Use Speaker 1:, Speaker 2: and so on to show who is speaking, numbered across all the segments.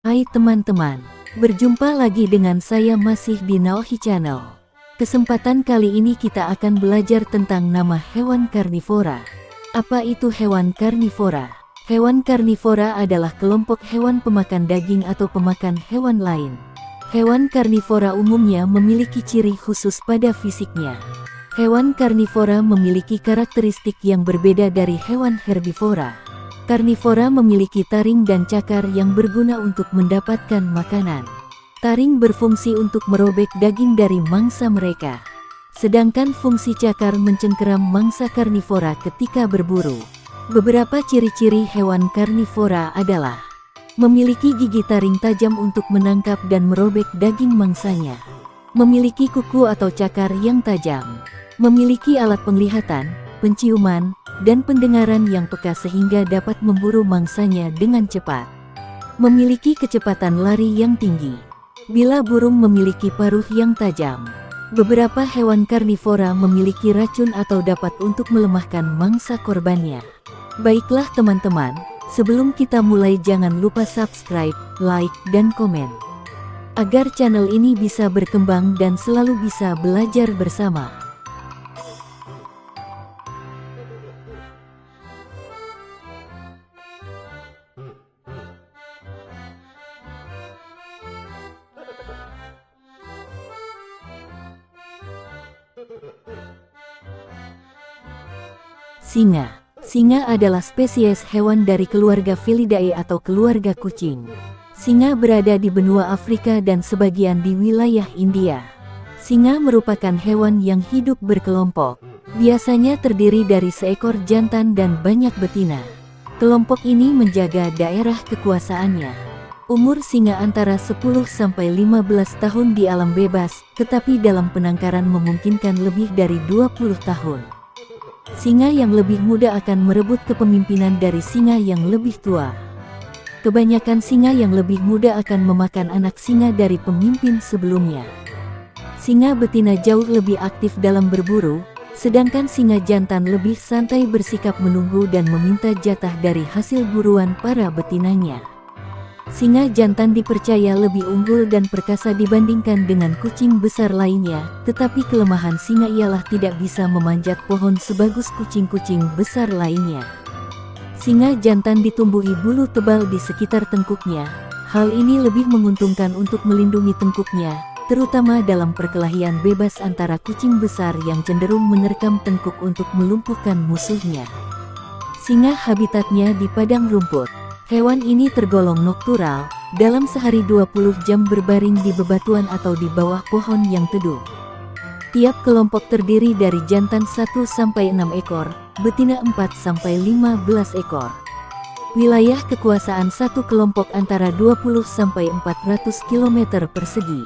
Speaker 1: Hai teman-teman, berjumpa lagi dengan saya masih di Naohi Channel. Kesempatan kali ini kita akan belajar tentang nama hewan karnivora. Apa itu hewan karnivora? Hewan karnivora adalah kelompok hewan pemakan daging atau pemakan hewan lain. Hewan karnivora umumnya memiliki ciri khusus pada fisiknya. Hewan karnivora memiliki karakteristik yang berbeda dari hewan herbivora. Karnivora memiliki taring dan cakar yang berguna untuk mendapatkan makanan. Taring berfungsi untuk merobek daging dari mangsa mereka. Sedangkan fungsi cakar mencengkeram mangsa karnivora ketika berburu. Beberapa ciri-ciri hewan karnivora adalah memiliki gigi taring tajam untuk menangkap dan merobek daging mangsanya. Memiliki kuku atau cakar yang tajam. Memiliki alat penglihatan, penciuman, dan pendengaran yang peka sehingga dapat memburu mangsanya dengan cepat. Memiliki kecepatan lari yang tinggi. Bila burung memiliki paruh yang tajam. Beberapa hewan karnivora memiliki racun atau dapat untuk melemahkan mangsa korbannya. Baiklah teman-teman, sebelum kita mulai jangan lupa subscribe, like, dan komen. Agar channel ini bisa berkembang dan selalu bisa belajar bersama. Singa. Singa adalah spesies hewan dari keluarga Felidae atau keluarga kucing. Singa berada di benua Afrika dan sebagian di wilayah India. Singa merupakan hewan yang hidup berkelompok. Biasanya terdiri dari seekor jantan dan banyak betina. Kelompok ini menjaga daerah kekuasaannya. Umur singa antara 10-15 tahun di alam bebas, tetapi dalam penangkaran memungkinkan lebih dari 20 tahun. Singa yang lebih muda akan merebut kepemimpinan dari singa yang lebih tua. Kebanyakan singa yang lebih muda akan memakan anak singa dari pemimpin sebelumnya. Singa betina jauh lebih aktif dalam berburu, sedangkan singa jantan lebih santai bersikap menunggu dan meminta jatah dari hasil buruan para betinanya. Singa jantan dipercaya lebih unggul dan perkasa dibandingkan dengan kucing besar lainnya, tetapi kelemahan singa ialah tidak bisa memanjat pohon sebagus kucing-kucing besar lainnya. Singa jantan ditumbuhi bulu tebal di sekitar tengkuknya. Hal ini lebih menguntungkan untuk melindungi tengkuknya, terutama dalam perkelahian bebas antara kucing besar yang cenderung menerkam tengkuk untuk melumpuhkan musuhnya. Singa habitatnya di padang rumput. Hewan ini tergolong noktural, dalam sehari 20 jam berbaring di bebatuan atau di bawah pohon yang teduh. Tiap kelompok terdiri dari jantan 1-6 ekor, betina 4-15 ekor. Wilayah kekuasaan satu kelompok antara 20-400 km persegi.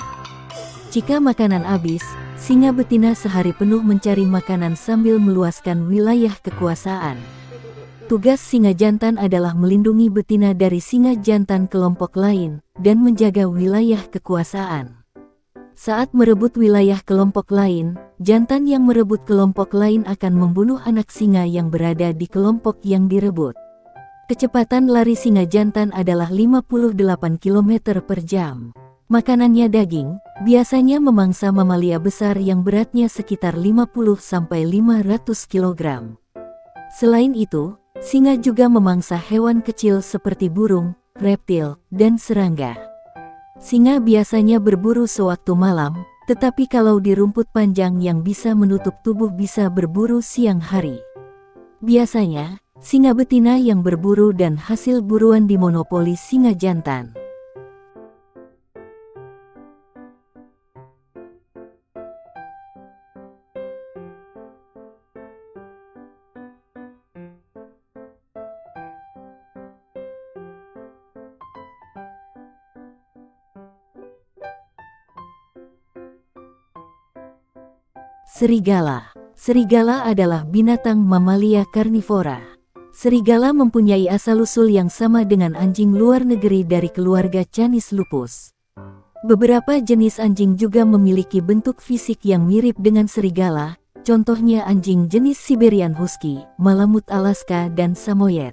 Speaker 1: Jika makanan habis, singa betina sehari penuh mencari makanan sambil meluaskan wilayah kekuasaan. Tugas singa jantan adalah melindungi betina dari singa jantan kelompok lain, dan menjaga wilayah kekuasaan. Saat merebut wilayah kelompok lain, jantan yang merebut kelompok lain akan membunuh anak singa yang berada di kelompok yang direbut. Kecepatan lari singa jantan adalah 58 km per jam. Makanannya daging, biasanya memangsa mamalia besar yang beratnya sekitar 50-500 kg. Selain itu, singa juga memangsa hewan kecil seperti burung, reptil, dan serangga. Singa biasanya berburu sewaktu malam, tetapi kalau di rumput panjang yang bisa menutup tubuh bisa berburu siang hari. Biasanya, singa betina yang berburu dan hasil buruan dimonopoli singa jantan. Serigala. Serigala adalah binatang mamalia karnivora. Serigala mempunyai asal-usul yang sama dengan anjing luar negeri dari keluarga Canis lupus. Beberapa jenis anjing juga memiliki bentuk fisik yang mirip dengan serigala, contohnya anjing jenis Siberian Husky, Malamut Alaska, dan Samoyed.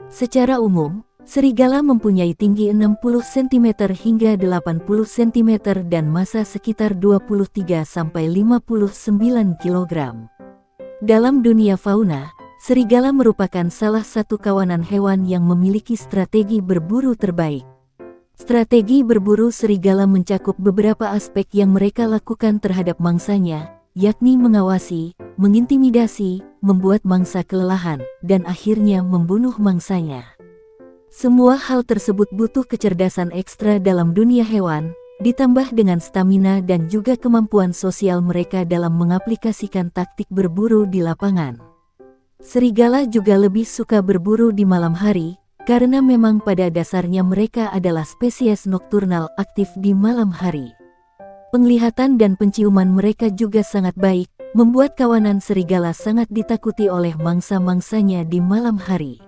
Speaker 1: Secara umum, Serigala mempunyai tinggi 60 cm hingga 80 cm dan massa sekitar 23–59 kg. Dalam dunia fauna, serigala merupakan salah satu kawanan hewan yang memiliki strategi berburu terbaik. Strategi berburu serigala mencakup beberapa aspek yang mereka lakukan terhadap mangsanya, yakni mengawasi, mengintimidasi, membuat mangsa kelelahan, dan akhirnya membunuh mangsanya. Semua hal tersebut butuh kecerdasan ekstra dalam dunia hewan, ditambah dengan stamina dan juga kemampuan sosial mereka dalam mengaplikasikan taktik berburu di lapangan. Serigala juga lebih suka berburu di malam hari, karena memang pada dasarnya mereka adalah spesies nokturnal aktif di malam hari. Penglihatan dan penciuman mereka juga sangat baik, membuat kawanan serigala sangat ditakuti oleh mangsa-mangsanya di malam hari.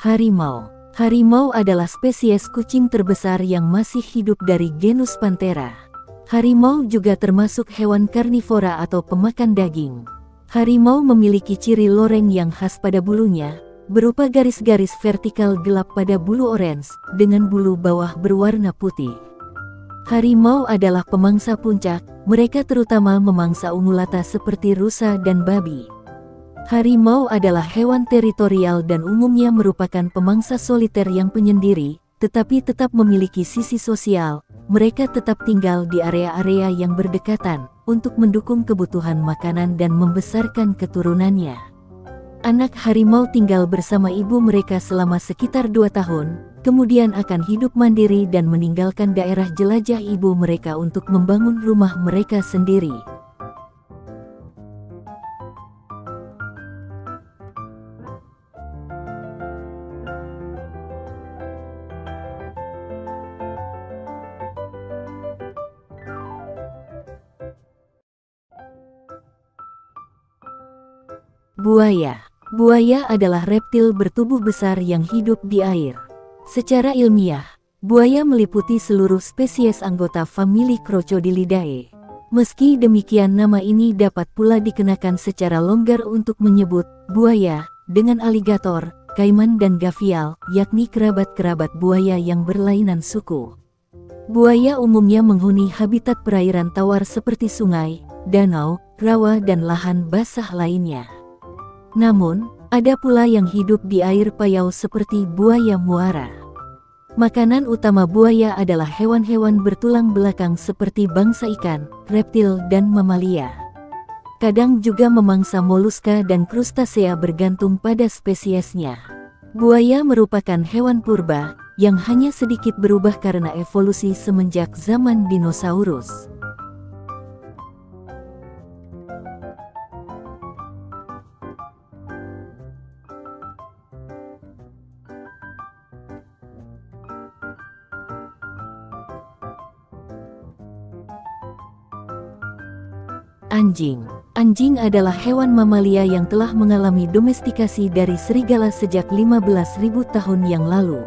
Speaker 1: Harimau. Harimau adalah spesies kucing terbesar yang masih hidup dari genus Panthera. Harimau juga termasuk hewan karnivora atau pemakan daging. Harimau memiliki ciri loreng yang khas pada bulunya, berupa garis-garis vertikal gelap pada bulu orange, dengan bulu bawah berwarna putih. Harimau adalah pemangsa puncak, mereka terutama memangsa ungulata seperti rusa dan babi. Harimau adalah hewan teritorial dan umumnya merupakan pemangsa soliter yang penyendiri, tetapi tetap memiliki sisi sosial. Mereka tetap tinggal di area-area yang berdekatan, untuk mendukung kebutuhan makanan dan membesarkan keturunannya. Anak harimau tinggal bersama ibu mereka selama sekitar 2 tahun, kemudian akan hidup mandiri dan meninggalkan daerah jelajah ibu mereka untuk membangun rumah mereka sendiri. Buaya. Buaya adalah reptil bertubuh besar yang hidup di air. Secara ilmiah, buaya meliputi seluruh spesies anggota famili Crocodilidae. Meski demikian, nama ini dapat pula dikenakan secara longgar untuk menyebut buaya, dengan aligator, kaiman dan gavial, yakni kerabat-kerabat buaya yang berlainan suku. Buaya umumnya menghuni habitat perairan tawar seperti sungai, danau, rawa dan lahan basah lainnya. Namun, ada pula yang hidup di air payau seperti buaya muara. Makanan utama buaya adalah hewan-hewan bertulang belakang seperti bangsa ikan, reptil dan mamalia. Kadang juga memangsa moluska dan krustasea bergantung pada spesiesnya. Buaya merupakan hewan purba, yang hanya sedikit berubah karena evolusi semenjak zaman dinosaurus. Anjing. Anjing adalah hewan mamalia yang telah mengalami domestikasi dari serigala sejak 15.000 tahun yang lalu.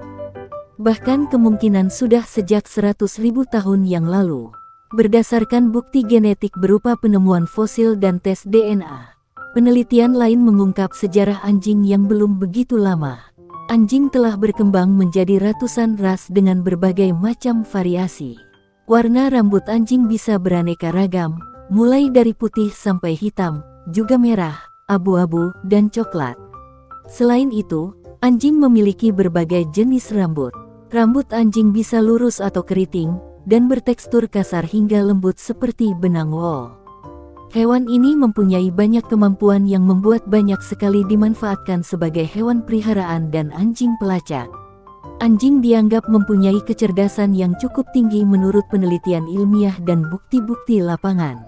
Speaker 1: Bahkan kemungkinan sudah sejak 100.000 tahun yang lalu. Berdasarkan bukti genetik berupa penemuan fosil dan tes DNA, penelitian lain mengungkap sejarah anjing yang belum begitu lama. Anjing telah berkembang menjadi ratusan ras dengan berbagai macam variasi. Warna rambut anjing bisa beraneka ragam, mulai dari putih sampai hitam, juga merah, abu-abu, dan coklat. Selain itu, anjing memiliki berbagai jenis rambut. Rambut anjing bisa lurus atau keriting, dan bertekstur kasar hingga lembut seperti benang wol. Hewan ini mempunyai banyak kemampuan yang membuat banyak sekali dimanfaatkan sebagai hewan peliharaan dan anjing pelacak. Anjing dianggap mempunyai kecerdasan yang cukup tinggi menurut penelitian ilmiah dan bukti-bukti lapangan.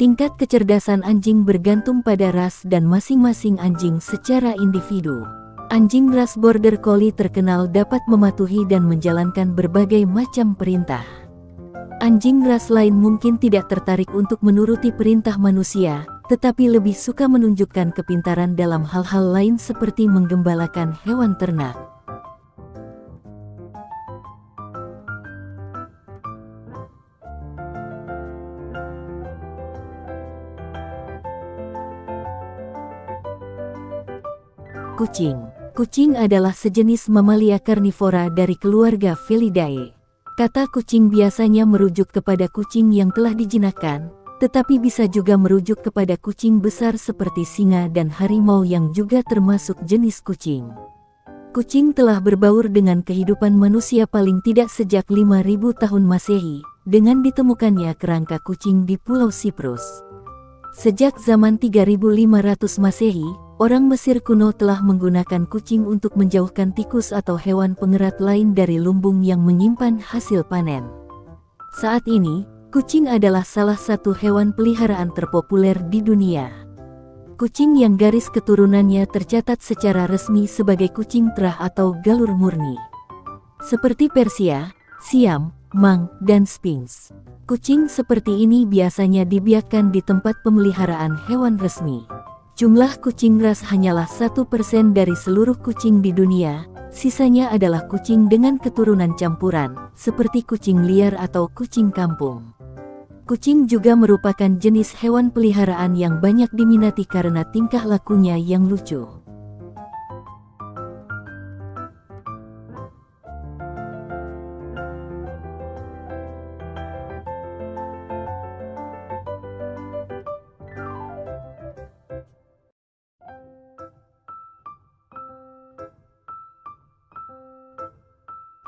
Speaker 1: Tingkat kecerdasan anjing bergantung pada ras dan masing-masing anjing secara individu. Anjing ras Border Collie terkenal dapat mematuhi dan menjalankan berbagai macam perintah. Anjing ras lain mungkin tidak tertarik untuk menuruti perintah manusia, tetapi lebih suka menunjukkan kepintaran dalam hal-hal lain seperti menggembalakan hewan ternak. Kucing. Kucing adalah sejenis mamalia karnivora dari keluarga Felidae. Kata kucing biasanya merujuk kepada kucing yang telah dijinakkan, tetapi bisa juga merujuk kepada kucing besar seperti singa dan harimau yang juga termasuk jenis kucing. Kucing telah berbaur dengan kehidupan manusia paling tidak sejak 5.000 tahun Masehi, dengan ditemukannya kerangka kucing di Pulau Siprus. Sejak zaman 3500 Masehi, orang Mesir kuno telah menggunakan kucing untuk menjauhkan tikus atau hewan pengerat lain dari lumbung yang menyimpan hasil panen. Saat ini, kucing adalah salah satu hewan peliharaan terpopuler di dunia. Kucing yang garis keturunannya tercatat secara resmi sebagai kucing terah atau galur murni. Seperti Persia, Siam, Mang, dan Sphinx. Kucing seperti ini biasanya dibiarkan di tempat pemeliharaan hewan resmi. Jumlah kucing ras hanyalah 1% dari seluruh kucing di dunia, sisanya adalah kucing dengan keturunan campuran, seperti kucing liar atau kucing kampung. Kucing juga merupakan jenis hewan peliharaan yang banyak diminati karena tingkah lakunya yang lucu.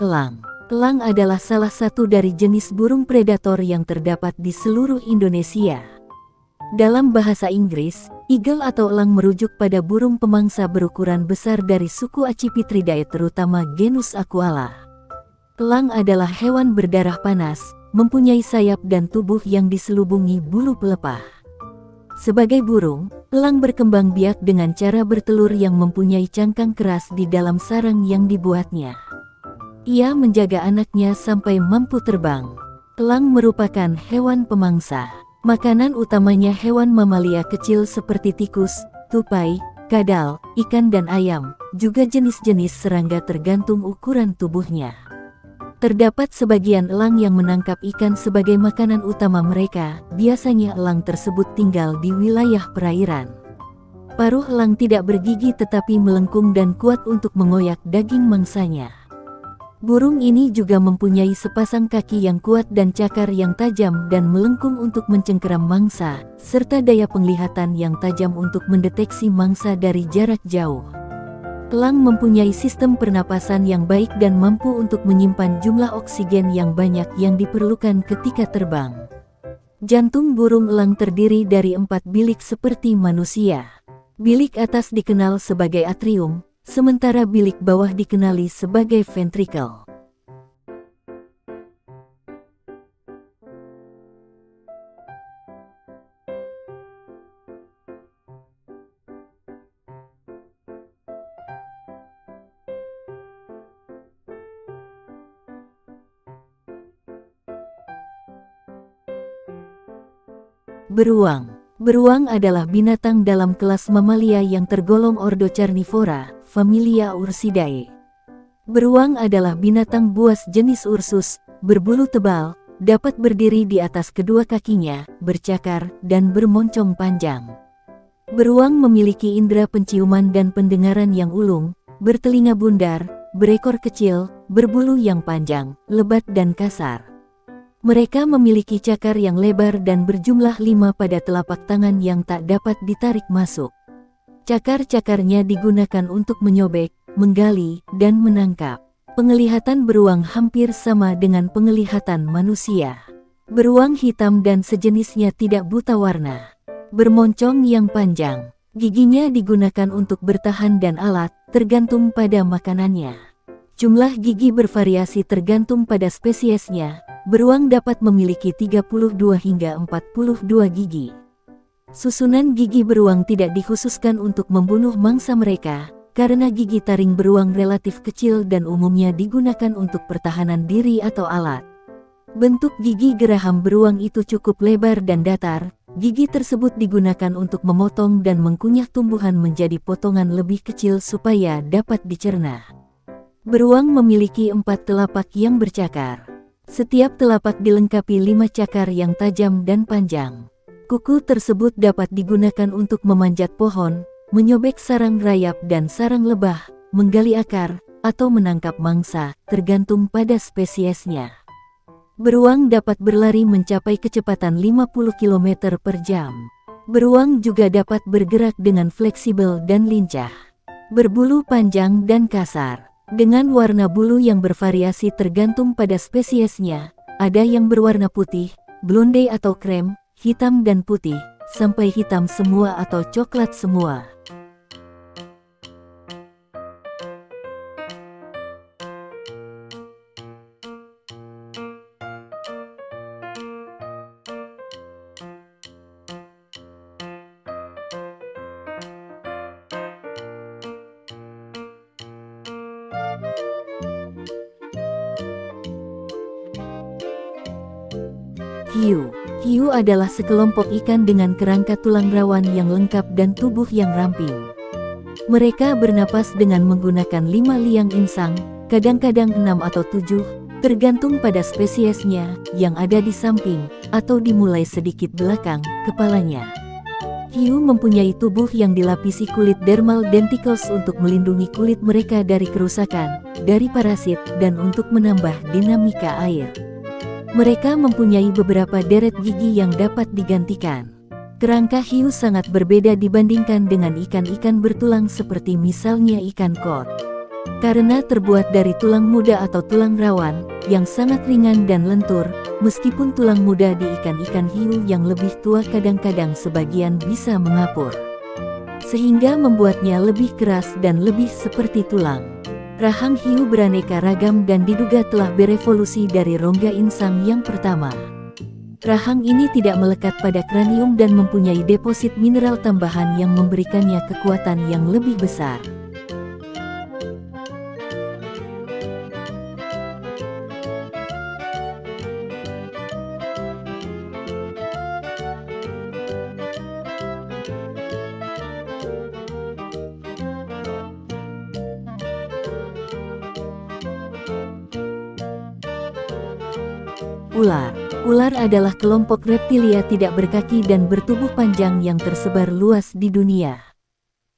Speaker 1: Elang. Elang adalah salah satu dari jenis burung predator yang terdapat di seluruh Indonesia. Dalam bahasa Inggris, eagle atau elang merujuk pada burung pemangsa berukuran besar dari suku Accipitridae terutama genus Aquala. Elang adalah hewan berdarah panas, mempunyai sayap dan tubuh yang diselubungi bulu pelepah. Sebagai burung, elang berkembang biak dengan cara bertelur yang mempunyai cangkang keras di dalam sarang yang dibuatnya. Ia menjaga anaknya sampai mampu terbang. Elang merupakan hewan pemangsa. Makanan utamanya hewan mamalia kecil seperti tikus, tupai, kadal, ikan dan ayam, juga jenis-jenis serangga tergantung ukuran tubuhnya. Terdapat sebagian elang yang menangkap ikan sebagai makanan utama mereka, biasanya elang tersebut tinggal di wilayah perairan. Paruh elang tidak bergigi tetapi melengkung dan kuat untuk mengoyak daging mangsanya. Burung ini juga mempunyai sepasang kaki yang kuat dan cakar yang tajam dan melengkung untuk mencengkeram mangsa, serta daya penglihatan yang tajam untuk mendeteksi mangsa dari jarak jauh. Elang mempunyai sistem pernapasan yang baik dan mampu untuk menyimpan jumlah oksigen yang banyak yang diperlukan ketika terbang. Jantung burung elang terdiri dari 4 bilik seperti manusia. Bilik atas dikenal sebagai atrium, sementara bilik bawah dikenali sebagai ventricle. Beruang. Beruang adalah binatang dalam kelas mamalia yang tergolong ordo Carnivora, familia Ursidae. Beruang adalah binatang buas jenis Ursus, berbulu tebal, dapat berdiri di atas kedua kakinya, bercakar, dan bermoncong panjang. Beruang memiliki indera penciuman dan pendengaran yang ulung, bertelinga bundar, berekor kecil, berbulu yang panjang, lebat dan kasar. Mereka memiliki cakar yang lebar dan berjumlah 5 pada telapak tangan yang tak dapat ditarik masuk. Cakar-cakarnya digunakan untuk menyobek, menggali, dan menangkap. Penglihatan beruang hampir sama dengan penglihatan manusia. Beruang hitam dan sejenisnya tidak buta warna. Bermoncong yang panjang. Giginya digunakan untuk bertahan dan alat, tergantung pada makanannya. Jumlah gigi bervariasi tergantung pada spesiesnya. Beruang dapat memiliki 32 hingga 42 gigi. Susunan gigi beruang tidak dikhususkan untuk membunuh mangsa mereka, karena gigi taring beruang relatif kecil dan umumnya digunakan untuk pertahanan diri atau alat. Bentuk gigi geraham beruang itu cukup lebar dan datar, Gigi tersebut digunakan untuk memotong dan mengkunyah tumbuhan menjadi potongan lebih kecil supaya dapat dicerna. Beruang memiliki 4 telapak yang bercakar. Setiap telapak dilengkapi 5 cakar yang tajam dan panjang. Kuku tersebut dapat digunakan untuk memanjat pohon, menyobek sarang rayap dan sarang lebah, menggali akar, atau menangkap mangsa, tergantung pada spesiesnya. Beruang dapat berlari mencapai kecepatan 50 km per jam. Beruang juga dapat bergerak dengan fleksibel dan lincah. Berbulu panjang dan kasar. Dengan warna bulu yang bervariasi tergantung pada spesiesnya, ada yang berwarna putih, blonde atau krem, hitam dan putih, sampai hitam semua atau coklat semua. Hiu. Hiu adalah sekelompok ikan dengan kerangka tulang rawan yang lengkap dan tubuh yang ramping. Mereka bernapas dengan menggunakan 5 liang insang, kadang-kadang 6 atau 7, tergantung pada spesiesnya, yang ada di samping, atau dimulai sedikit belakang, kepalanya. Hiu mempunyai tubuh yang dilapisi kulit dermal denticles untuk melindungi kulit mereka dari kerusakan, dari parasit, dan untuk menambah dinamika air. Mereka mempunyai beberapa deret gigi yang dapat digantikan. Kerangka hiu sangat berbeda dibandingkan dengan ikan-ikan bertulang seperti misalnya ikan kod. Karena terbuat dari tulang muda atau tulang rawan, yang sangat ringan dan lentur, meskipun tulang muda di ikan-ikan hiu yang lebih tua kadang-kadang sebagian bisa mengapur. Sehingga membuatnya lebih keras dan lebih seperti tulang. Rahang hiu beraneka ragam dan diduga telah berevolusi dari rongga insang yang pertama. Rahang ini tidak melekat pada kranium dan mempunyai deposit mineral tambahan yang memberikannya kekuatan yang lebih besar. Ular. Ular adalah kelompok reptilia tidak berkaki dan bertubuh panjang yang tersebar luas di dunia.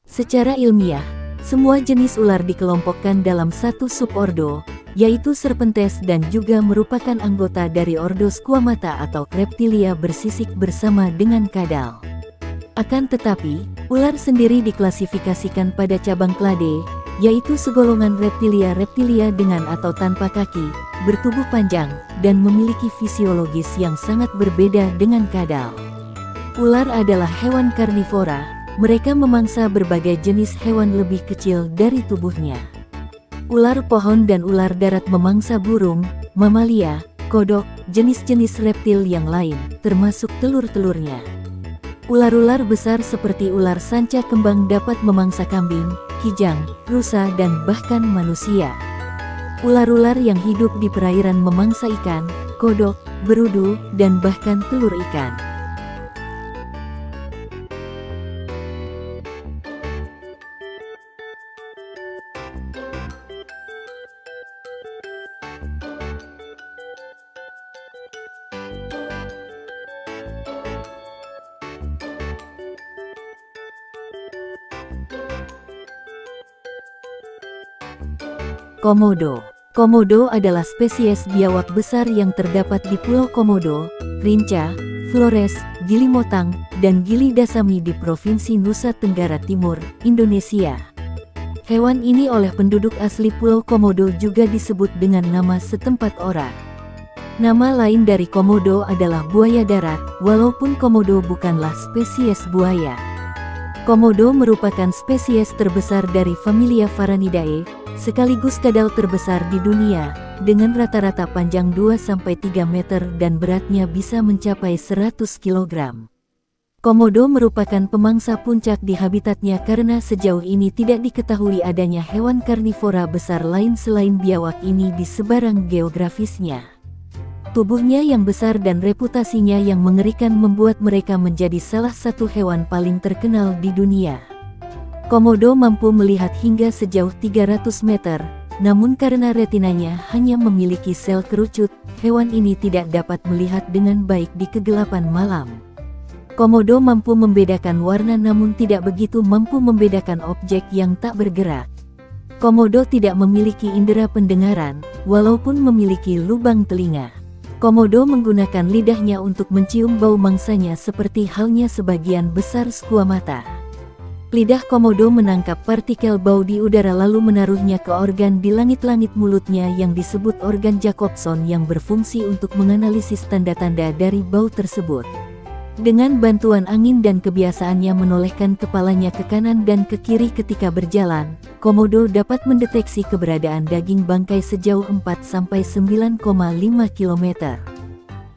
Speaker 1: Secara ilmiah, semua jenis ular dikelompokkan dalam satu subordo, yaitu Serpentes dan juga merupakan anggota dari ordo Squamata atau reptilia bersisik bersama dengan kadal. Akan tetapi, ular sendiri diklasifikasikan pada cabang clade, yaitu segolongan reptilia dengan atau tanpa kaki, bertubuh panjang, dan memiliki fisiologis yang sangat berbeda dengan kadal. Ular adalah hewan karnivora, mereka memangsa berbagai jenis hewan lebih kecil dari tubuhnya. Ular pohon dan ular darat memangsa burung, mamalia, kodok, jenis-jenis reptil yang lain, termasuk telur-telurnya. Ular-ular besar seperti ular sanca kembang dapat memangsa kambing, kijang, rusa dan bahkan manusia. Ular-ular yang hidup di perairan memangsa ikan, kodok, berudu, dan bahkan telur ikan. Komodo. Komodo adalah spesies biawak besar yang terdapat di Pulau Komodo, Rinca, Flores, Gili Motang, dan Gili Dasami di Provinsi Nusa Tenggara Timur, Indonesia. Hewan ini oleh penduduk asli Pulau Komodo juga disebut dengan nama setempat ora. Nama lain dari komodo adalah buaya darat, walaupun komodo bukanlah spesies buaya. Komodo merupakan spesies terbesar dari familia Varanidae, sekaligus kadal terbesar di dunia, dengan rata-rata panjang 2-3 meter dan beratnya bisa mencapai 100 kg. Komodo merupakan pemangsa puncak di habitatnya karena sejauh ini tidak diketahui adanya hewan karnivora besar lain selain biawak ini di sebarang geografisnya. Tubuhnya yang besar dan reputasinya yang mengerikan membuat mereka menjadi salah satu hewan paling terkenal di dunia. Komodo mampu melihat hingga sejauh 300 meter, namun karena retinanya hanya memiliki sel kerucut, hewan ini tidak dapat melihat dengan baik di kegelapan malam. Komodo mampu membedakan warna namun tidak begitu mampu membedakan objek yang tak bergerak. Komodo tidak memiliki indera pendengaran, walaupun memiliki lubang telinga. Komodo menggunakan lidahnya untuk mencium bau mangsanya seperti halnya sebagian besar skuamata. Lidah komodo menangkap partikel bau di udara lalu menaruhnya ke organ di langit-langit mulutnya yang disebut organ Jacobson yang berfungsi untuk menganalisis tanda-tanda dari bau tersebut. Dengan bantuan angin dan kebiasaannya menolehkan kepalanya ke kanan dan ke kiri ketika berjalan, komodo dapat mendeteksi keberadaan daging bangkai sejauh 4-9,5 km.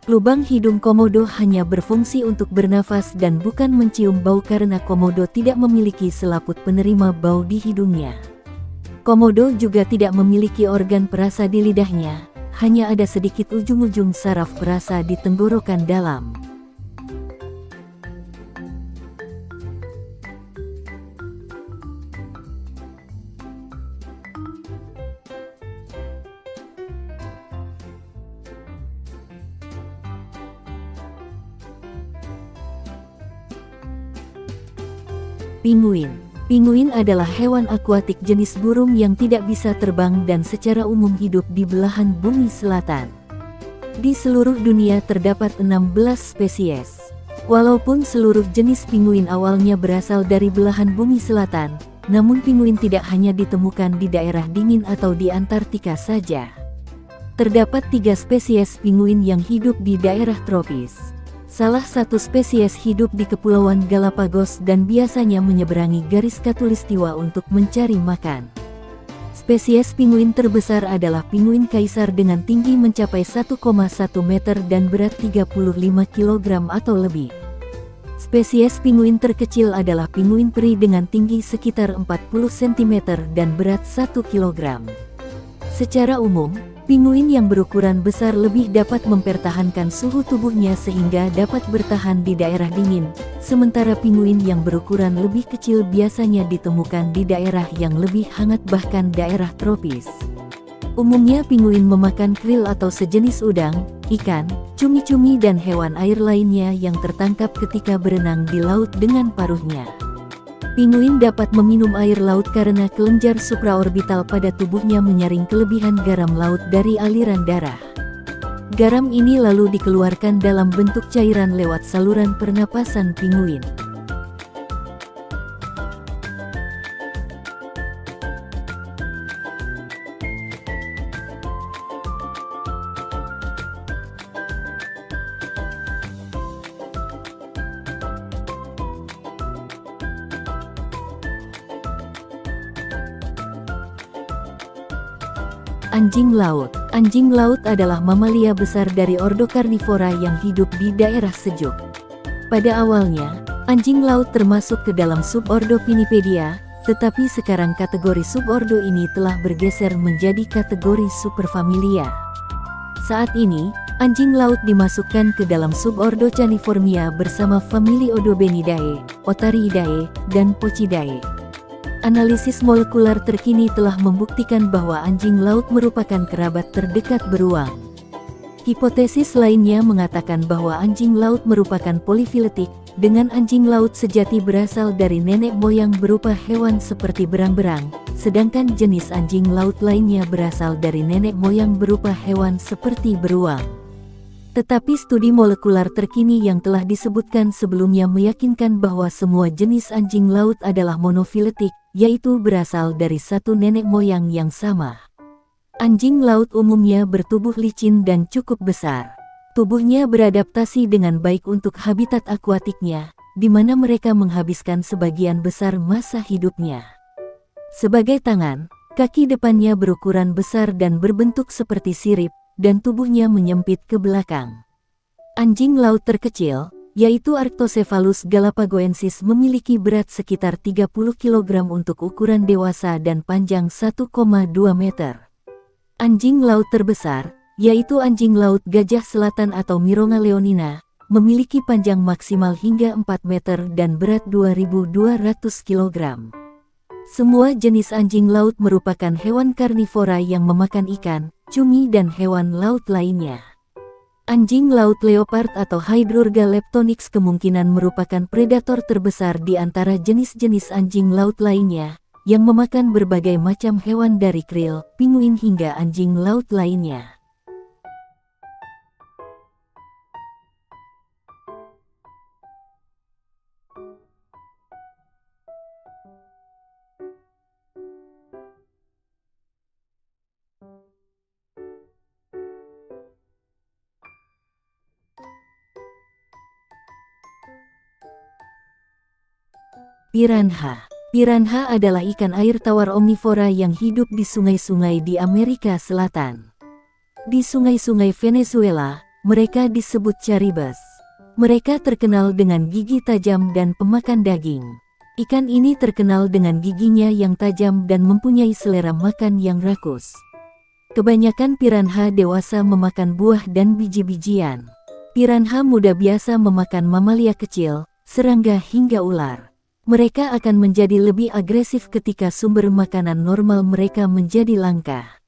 Speaker 1: Lubang hidung komodo hanya berfungsi untuk bernafas dan bukan mencium bau karena komodo tidak memiliki selaput penerima bau di hidungnya. Komodo juga tidak memiliki organ perasa di lidahnya, hanya ada sedikit ujung-ujung saraf perasa di tenggorokan dalam. Pinguin. Pinguin adalah hewan akuatik jenis burung yang tidak bisa terbang dan secara umum hidup di belahan bumi selatan. Di seluruh dunia terdapat 16 spesies. Walaupun seluruh jenis pinguin awalnya berasal dari belahan bumi selatan, namun pinguin tidak hanya ditemukan di daerah dingin atau di Antartika saja. Terdapat 3 spesies pinguin yang hidup di daerah tropis. Salah satu spesies hidup di Kepulauan Galapagos dan biasanya menyeberangi garis khatulistiwa untuk mencari makan. Spesies pinguin terbesar adalah pinguin kaisar dengan tinggi mencapai 1,1 meter dan berat 35 kg atau lebih. Spesies pinguin terkecil adalah pinguin peri dengan tinggi sekitar 40 cm dan berat 1 kg. Secara umum, pinguin yang berukuran besar lebih dapat mempertahankan suhu tubuhnya sehingga dapat bertahan di daerah dingin, sementara pinguin yang berukuran lebih kecil biasanya ditemukan di daerah yang lebih hangat bahkan daerah tropis. Umumnya pinguin memakan krill atau sejenis udang, ikan, cumi-cumi dan hewan air lainnya yang tertangkap ketika berenang di laut dengan paruhnya. Pinguin dapat meminum air laut karena kelenjar supraorbital pada tubuhnya menyaring kelebihan garam laut dari aliran darah. Garam ini lalu dikeluarkan dalam bentuk cairan lewat saluran pernapasan pinguin. Anjing laut. Anjing laut adalah mamalia besar dari ordo karnivora yang hidup di daerah sejuk. Pada awalnya, anjing laut termasuk ke dalam subordo Pinnipedia, tetapi sekarang kategori subordo ini telah bergeser menjadi kategori superfamilia. Saat ini, anjing laut dimasukkan ke dalam subordo Caniformia bersama famili Odobenidae, Otariidae, dan Pochidae. Analisis molekular terkini telah membuktikan bahwa anjing laut merupakan kerabat terdekat beruang. Hipotesis lainnya mengatakan bahwa anjing laut merupakan polifiletik, dengan anjing laut sejati berasal dari nenek moyang berupa hewan seperti berang-berang, sedangkan jenis anjing laut lainnya berasal dari nenek moyang berupa hewan seperti beruang. Tetapi studi molekular terkini yang telah disebutkan sebelumnya meyakinkan bahwa semua jenis anjing laut adalah monofiletik, yaitu berasal dari satu nenek moyang yang sama. Anjing laut umumnya bertubuh licin dan cukup besar. Tubuhnya beradaptasi dengan baik untuk habitat akuatiknya, di mana mereka menghabiskan sebagian besar masa hidupnya. Sebagai tangan, kaki depannya berukuran besar dan berbentuk seperti sirip, dan tubuhnya menyempit ke belakang. Anjing laut terkecil, yaitu Arctocephalus galapagoensis memiliki berat sekitar 30 kg untuk ukuran dewasa dan panjang 1,2 meter. Anjing laut terbesar, yaitu anjing laut gajah selatan atau Mironga leonina, memiliki panjang maksimal hingga 4 meter dan berat 2.200 kg. Semua jenis anjing laut merupakan hewan karnivora yang memakan ikan, cumi dan hewan laut lainnya. Anjing laut leopard atau Hydrurga leptonix kemungkinan merupakan predator terbesar di antara jenis-jenis anjing laut lainnya, yang memakan berbagai macam hewan dari krill, penguin hingga anjing laut lainnya. Piranha. Piranha adalah ikan air tawar omnivora yang hidup di sungai-sungai di Amerika Selatan. Di sungai-sungai Venezuela, mereka disebut caribes. Mereka terkenal dengan gigi tajam dan pemakan daging. Ikan ini terkenal dengan giginya yang tajam dan mempunyai selera makan yang rakus. Kebanyakan piranha dewasa memakan buah dan biji-bijian. Piranha muda biasa memakan mamalia kecil, serangga hingga ular. Mereka akan menjadi lebih agresif ketika sumber makanan normal mereka menjadi langka.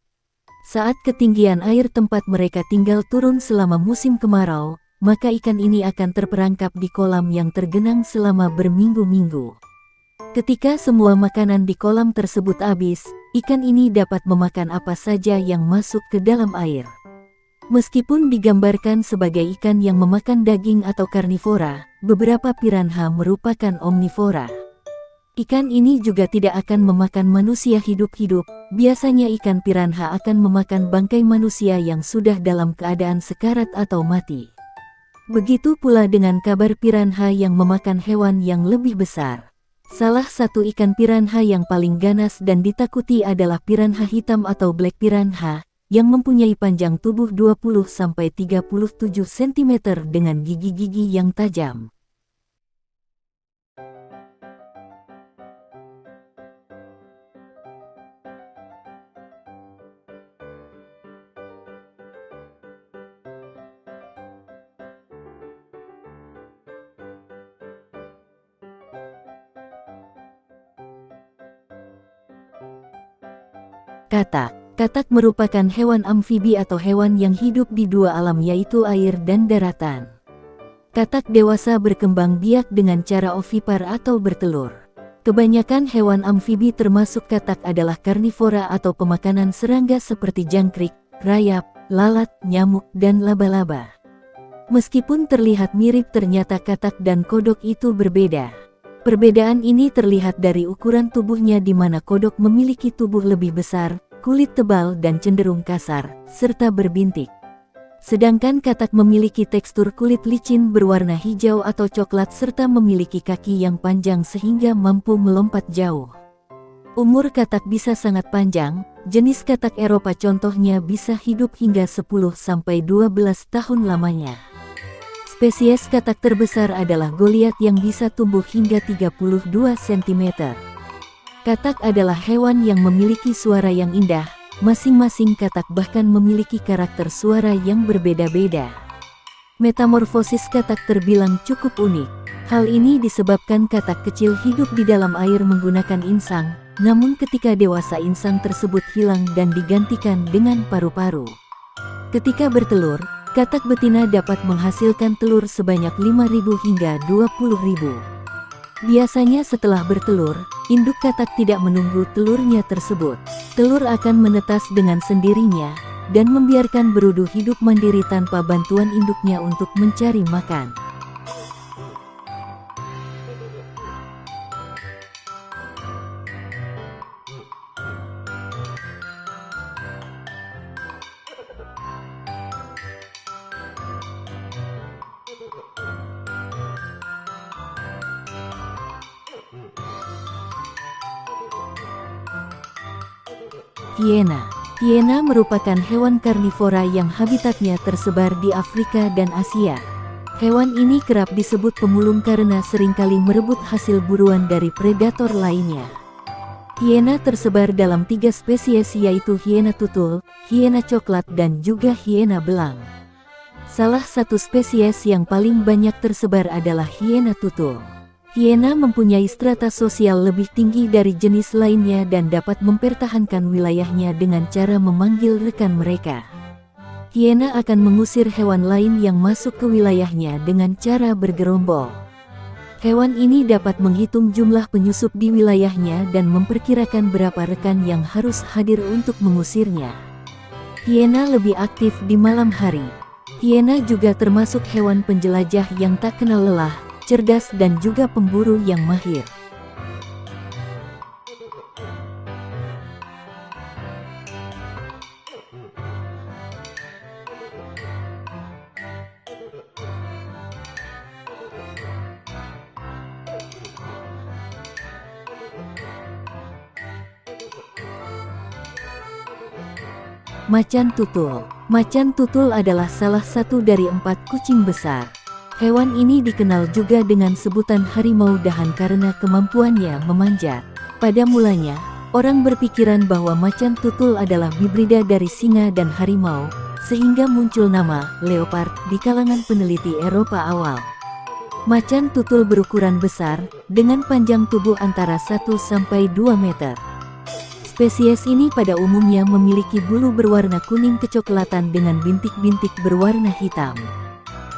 Speaker 1: Saat ketinggian air tempat mereka tinggal turun selama musim kemarau, maka ikan ini akan terperangkap di kolam yang tergenang selama berminggu-minggu. Ketika semua makanan di kolam tersebut habis, ikan ini dapat memakan apa saja yang masuk ke dalam air. Meskipun digambarkan sebagai ikan yang memakan daging atau karnivora, beberapa piranha merupakan omnivora. Ikan ini juga tidak akan memakan manusia hidup-hidup. Biasanya ikan piranha akan memakan bangkai manusia yang sudah dalam keadaan sekarat atau mati. Begitu pula dengan kabar piranha yang memakan hewan yang lebih besar. Salah satu ikan piranha yang paling ganas dan ditakuti adalah piranha hitam atau black piranha, yang mempunyai panjang tubuh 20-37 cm dengan gigi-gigi yang tajam. Katak. Katak merupakan hewan amfibi atau hewan yang hidup di dua alam yaitu air dan daratan. Katak dewasa berkembang biak dengan cara ovipar atau bertelur. Kebanyakan hewan amfibi termasuk katak adalah karnivora atau pemakanan serangga seperti jangkrik, rayap, lalat, nyamuk, dan laba-laba. Meskipun terlihat mirip ternyata katak dan kodok itu berbeda. Perbedaan ini terlihat dari ukuran tubuhnya di mana kodok memiliki tubuh lebih besar, kulit tebal dan cenderung kasar, serta berbintik. Sedangkan katak memiliki tekstur kulit licin berwarna hijau atau coklat serta memiliki kaki yang panjang sehingga mampu melompat jauh. Umur katak bisa sangat panjang, jenis katak Eropa contohnya bisa hidup hingga 10-12 tahun lamanya. Spesies katak terbesar adalah Goliath yang bisa tumbuh hingga 32 cm. Katak adalah hewan yang memiliki suara yang indah, masing-masing katak bahkan memiliki karakter suara yang berbeda-beda. Metamorfosis katak terbilang cukup unik. Hal ini disebabkan katak kecil hidup di dalam air menggunakan insang, namun ketika dewasa insang tersebut hilang dan digantikan dengan paru-paru. Ketika bertelur, katak betina dapat menghasilkan telur sebanyak 5.000 hingga 20.000. Biasanya setelah bertelur, induk katak tidak menunggu telurnya tersebut. Telur akan menetas dengan sendirinya, dan membiarkan berudu hidup mandiri tanpa bantuan induknya untuk mencari makan. Hiena. Hiena merupakan hewan karnivora yang habitatnya tersebar di Afrika dan Asia. Hewan ini kerap disebut pemulung karena seringkali merebut hasil buruan dari predator lainnya. Hiena tersebar dalam 3 spesies yaitu hiena tutul, hiena coklat dan juga hiena belang. Salah satu spesies yang paling banyak tersebar adalah hiena tutul. Hiena mempunyai strata sosial lebih tinggi dari jenis lainnya dan dapat mempertahankan wilayahnya dengan cara memanggil rekan mereka. Hiena akan mengusir hewan lain yang masuk ke wilayahnya dengan cara bergerombol. Hewan ini dapat menghitung jumlah penyusup di wilayahnya dan memperkirakan berapa rekan yang harus hadir untuk mengusirnya. Hiena lebih aktif di malam hari. Hiena juga termasuk hewan penjelajah yang tak kenal lelah, cerdas dan juga pemburu yang mahir. Macan tutul. Macan tutul adalah salah satu dari 4 kucing besar. Hewan ini dikenal juga dengan sebutan harimau dahan karena kemampuannya memanjat. Pada mulanya, orang berpikiran bahwa macan tutul adalah hibrida dari singa dan harimau, sehingga muncul nama leopard di kalangan peneliti Eropa awal. Macan tutul berukuran besar, dengan panjang tubuh antara 1–2 meter. Spesies ini pada umumnya memiliki bulu berwarna kuning kecoklatan dengan bintik-bintik berwarna hitam.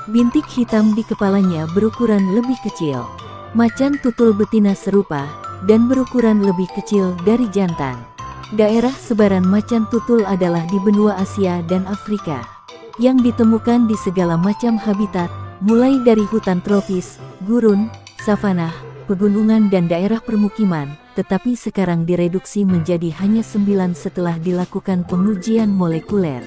Speaker 1: Bintik hitam di kepalanya berukuran lebih kecil. Macan tutul betina serupa, dan berukuran lebih kecil dari jantan. Daerah sebaran macan tutul adalah di benua Asia dan Afrika, yang ditemukan di segala macam habitat, mulai dari hutan tropis, gurun, savanah, pegunungan dan daerah permukiman, tetapi sekarang direduksi menjadi hanya 9 setelah dilakukan pengujian molekuler.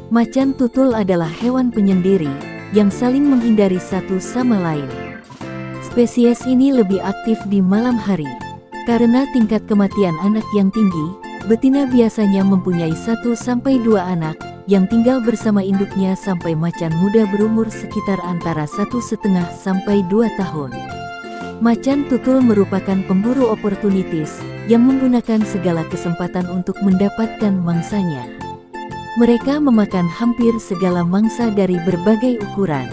Speaker 1: Macan tutul adalah hewan penyendiri, yang saling menghindari satu sama lain. Spesies ini lebih aktif di malam hari. Karena tingkat kematian anak yang tinggi, betina biasanya mempunyai 1–2 anak, yang tinggal bersama induknya sampai macan muda berumur sekitar antara 1,5–2 tahun. Macan tutul merupakan pemburu oportunitis, yang menggunakan segala kesempatan untuk mendapatkan mangsanya. Mereka memakan hampir segala mangsa dari berbagai ukuran.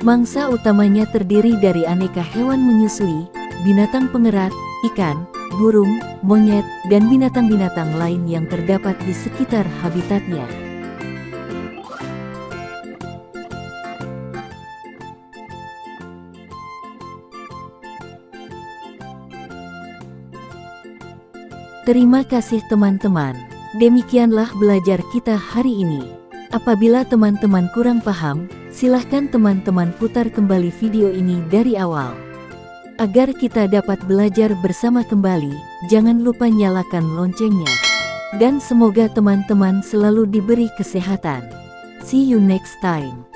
Speaker 1: Mangsa utamanya terdiri dari aneka hewan menyusui, binatang pengerat, ikan, burung, monyet, dan binatang-binatang lain yang terdapat di sekitar habitatnya. Terima kasih teman-teman. Demikianlah belajar kita hari ini. Apabila teman-teman kurang paham, silahkan teman-teman putar kembali video ini dari awal. Agar kita dapat belajar bersama kembali, jangan lupa nyalakan loncengnya. Dan semoga teman-teman selalu diberi kesehatan. See you next time.